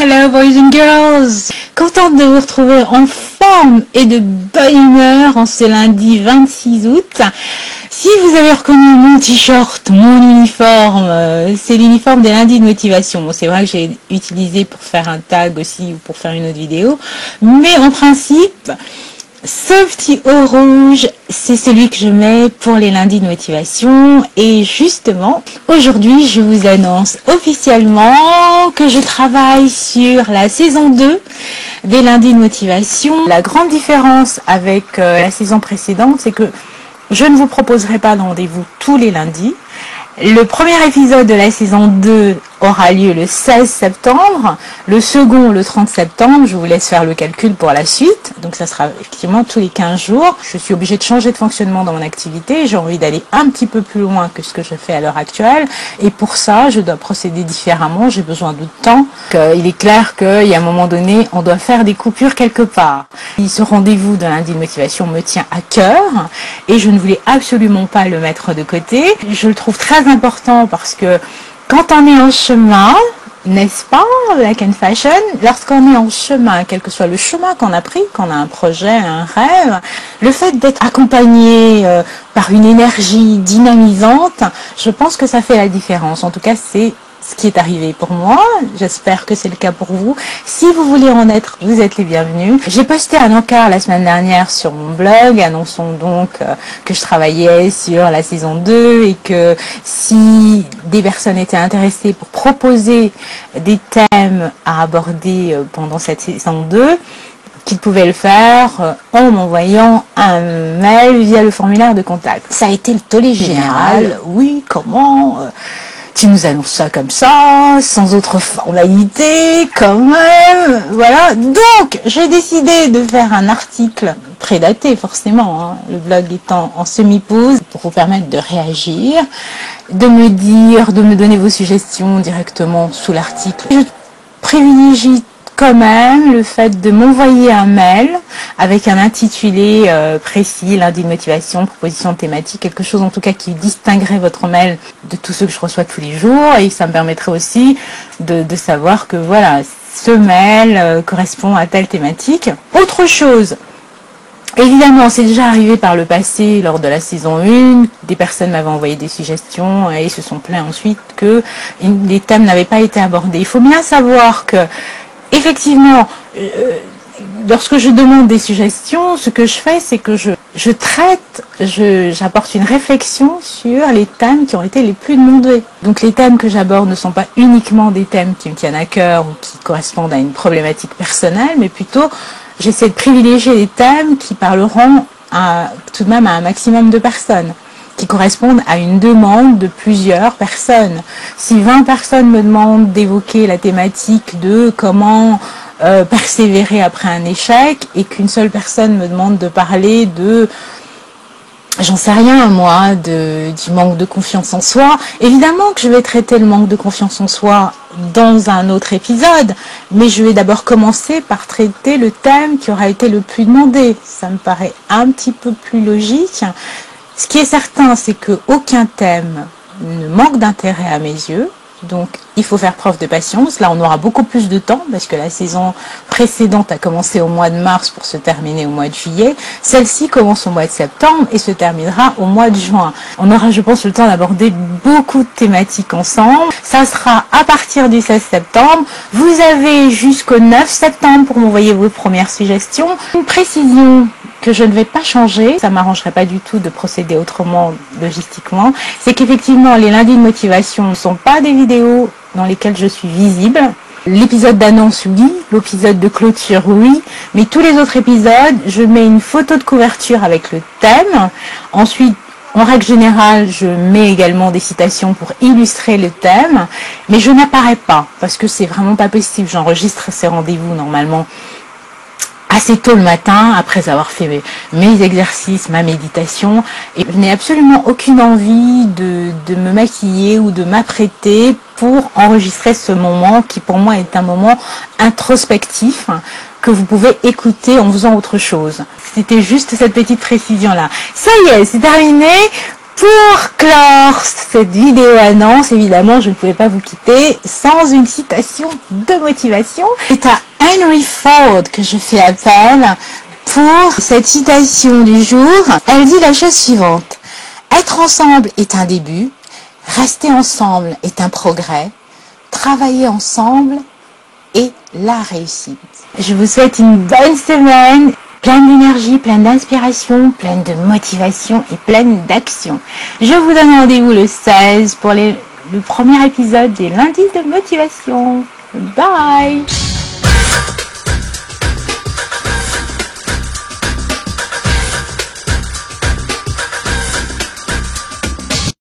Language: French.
Hello boys and girls! Contente de vous retrouver en forme et de bonne humeur en ce lundi 26 août. Si vous avez reconnu mon t-shirt, mon uniforme, c'est l'uniforme des lundis de motivation. Bon, c'est vrai que j'ai utilisé pour faire un tag aussi ou pour faire une autre vidéo. Mais en principe, ce petit haut rouge, c'est celui que je mets pour les lundis de motivation. Et justement, aujourd'hui, je vous annonce officiellement que je travaille sur la saison 2 des lundis de motivation. La grande différence avec la saison précédente, c'est que je ne vous proposerai pas de rendez-vous tous les lundis. Le premier épisode de la saison 2 aura lieu le 16 septembre, le second le 30 septembre, je vous laisse faire le calcul pour la suite, donc ça sera effectivement tous les 15 jours. Je suis obligée de changer de fonctionnement dans mon activité, j'ai envie d'aller un petit peu plus loin que ce que je fais à l'heure actuelle, et pour ça je dois procéder différemment, j'ai besoin de temps. Il est clair qu'il y a un moment donné, on doit faire des coupures quelque part. Ce rendez-vous de lundi de motivation me tient à cœur, et je ne voulais absolument pas le mettre de côté. Je le trouve très important parce que quand on est en chemin, n'est-ce pas, Black and Fashion, lorsqu'on est en chemin, quel que soit le chemin qu'on a pris, qu'on a un projet, un rêve, le fait d'être accompagné par une énergie dynamisante, je pense que ça fait la différence. En tout cas, c'est ce qui est arrivé pour moi, j'espère que c'est le cas pour vous. Si vous voulez en être, vous êtes les bienvenus. J'ai posté un encart la semaine dernière sur mon blog, annonçant donc que je travaillais sur la saison 2 et que si des personnes étaient intéressées pour proposer des thèmes à aborder pendant cette saison 2, qu'ils pouvaient le faire en m'envoyant un mail via le formulaire de contact. Ça a été le tollé général. Oui, comment tu nous annonces ça comme ça, sans autre formalité, quand même, voilà. Donc, j'ai décidé de faire un article prédaté, forcément, hein, le blog étant en semi-pause, pour vous permettre de réagir, de me donner vos suggestions directement sous l'article. Je privilégie quand même le fait de m'envoyer un mail avec un intitulé précis, lundi de motivation, proposition thématique, quelque chose en tout cas qui distinguerait votre mail de tous ceux que je reçois tous les jours, et ça me permettrait aussi de savoir que voilà, ce mail correspond à telle thématique. Autre chose, évidemment, c'est déjà arrivé par le passé, lors de la saison 1, des personnes m'avaient envoyé des suggestions et se sont plaints ensuite que les thèmes n'avaient pas été abordés. Il faut bien savoir que effectivement, lorsque je demande des suggestions, ce que je fais, c'est que j'apporte une réflexion sur les thèmes qui ont été les plus demandés. Donc les thèmes que j'aborde ne sont pas uniquement des thèmes qui me tiennent à cœur ou qui correspondent à une problématique personnelle, mais plutôt j'essaie de privilégier les thèmes qui parleront tout de même à un maximum de personnes, qui correspondent à une demande de plusieurs personnes. Si 20 personnes me demandent d'évoquer la thématique de comment persévérer après un échec, et qu'une seule personne me demande de parler de, j'en sais rien moi, du manque de confiance en soi, évidemment que je vais traiter le manque de confiance en soi dans un autre épisode, mais je vais d'abord commencer par traiter le thème qui aura été le plus demandé. Ça me paraît un petit peu plus logique. Ce qui est certain, c'est qu'aucun thème ne manque d'intérêt à mes yeux, donc il faut faire preuve de patience. Là, on aura beaucoup plus de temps, parce que la saison précédente a commencé au mois de mars pour se terminer au mois de juillet. Celle-ci commence au mois de septembre et se terminera au mois de juin. On aura, je pense, le temps d'aborder beaucoup de thématiques ensemble. Ça sera à partir du 16 septembre. Vous avez jusqu'au 9 septembre pour m'envoyer vos premières suggestions. Une précision que je ne vais pas changer, ça m'arrangerait pas du tout de procéder autrement logistiquement, c'est qu'effectivement les lundis de motivation ne sont pas des vidéos dans lesquelles je suis visible. L'épisode d'annonce, oui, l'épisode de clôture, oui, mais tous les autres épisodes, je mets une photo de couverture avec le thème. Ensuite, en règle générale, je mets également des citations pour illustrer le thème, mais je n'apparais pas, parce que c'est vraiment pas possible. J'enregistre ces rendez-vous normalement assez tôt le matin, après avoir fait mes exercices, ma méditation, et je n'ai absolument aucune envie de me maquiller ou de m'apprêter pour enregistrer ce moment qui pour moi est un moment introspectif que vous pouvez écouter en faisant autre chose. C'était juste cette petite précision-là. Ça y est, c'est terminé. Pour clore cette vidéo annonce, évidemment, je ne pouvais pas vous quitter sans une citation de motivation. C'est à Henry Ford que je fais appel pour cette citation du jour. Elle dit la chose suivante. Être ensemble est un début, rester ensemble est un progrès, travailler ensemble est la réussite. Je vous souhaite une bonne semaine. Pleine d'énergie, pleine d'inspiration, pleine de motivation et pleine d'action. Je vous donne rendez-vous le 16 pour le premier épisode des lundis de motivation. Bye!